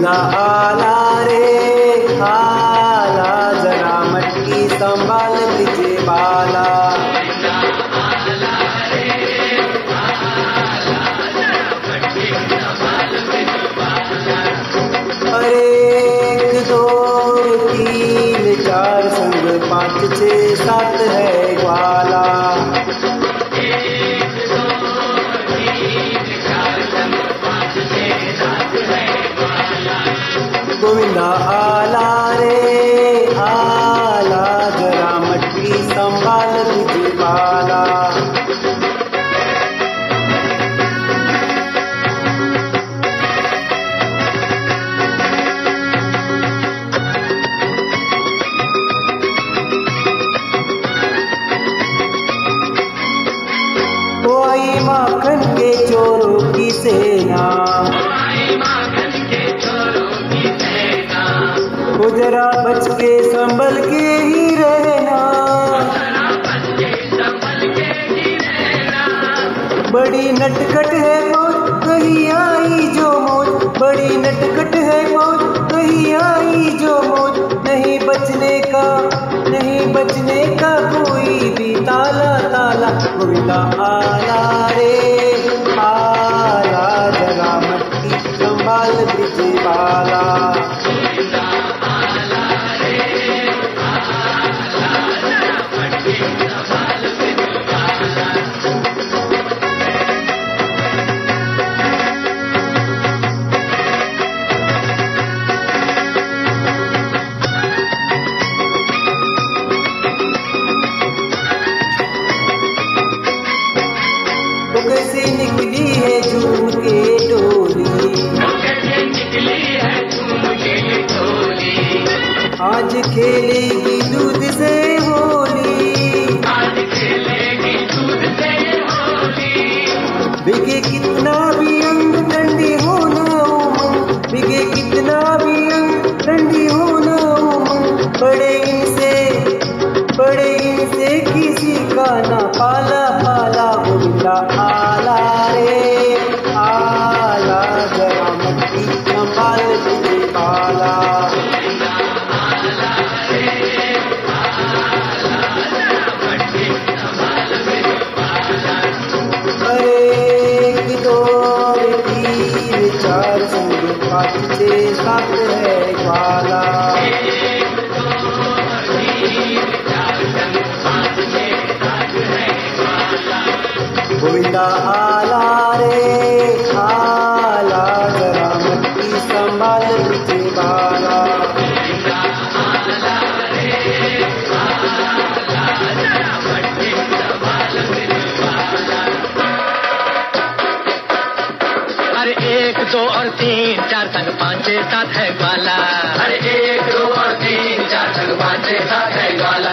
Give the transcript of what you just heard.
गोविंदा आला रे आला, जरा मटकी संभाल ब्रिज बाला। अरे 1 2 3 4 संग 5 6 7 है ग्वाला। गोविंदा आला रे आला, जरा मटकी संभाल ब्रिज बाला। वो आई माखन के चोरों की सेना, वो जरा बच के संभल के ही रहना। बड़ी नटखट है मौत कहीं आई जो मौत, बड़ी नटखट है मौत कहीं आई जो मौत। नहीं बचने का कोई भी ताला ताला। गोविंदा आला रे आला, जरा मटकी संभाल ब्रिज बाला। वो कैसे निकली है झूम के डोली, आज खेलेगी दूध से होली। बिके कितना भी अंग ठंडी हो ना उमंग, बिके कितना भी अंग ठंडी हो ना उमंग। बड़े इनसे किसी का ना पाला पाला। गोविंदा आला रे आला, जरा मटकी संभाल ब्रिज बाला। अरे 1 2 3 4 संग 5 6 7 है ग्वाला। गोविंदा आला रे आला, जरा मटकी संभाल ब्रिज बाला। अरे 1 2 और 3 4 संग 5 6 7 है ग्वाला। अरे 1 2 और 3 4 संग 5 6 7 है ग्वाला।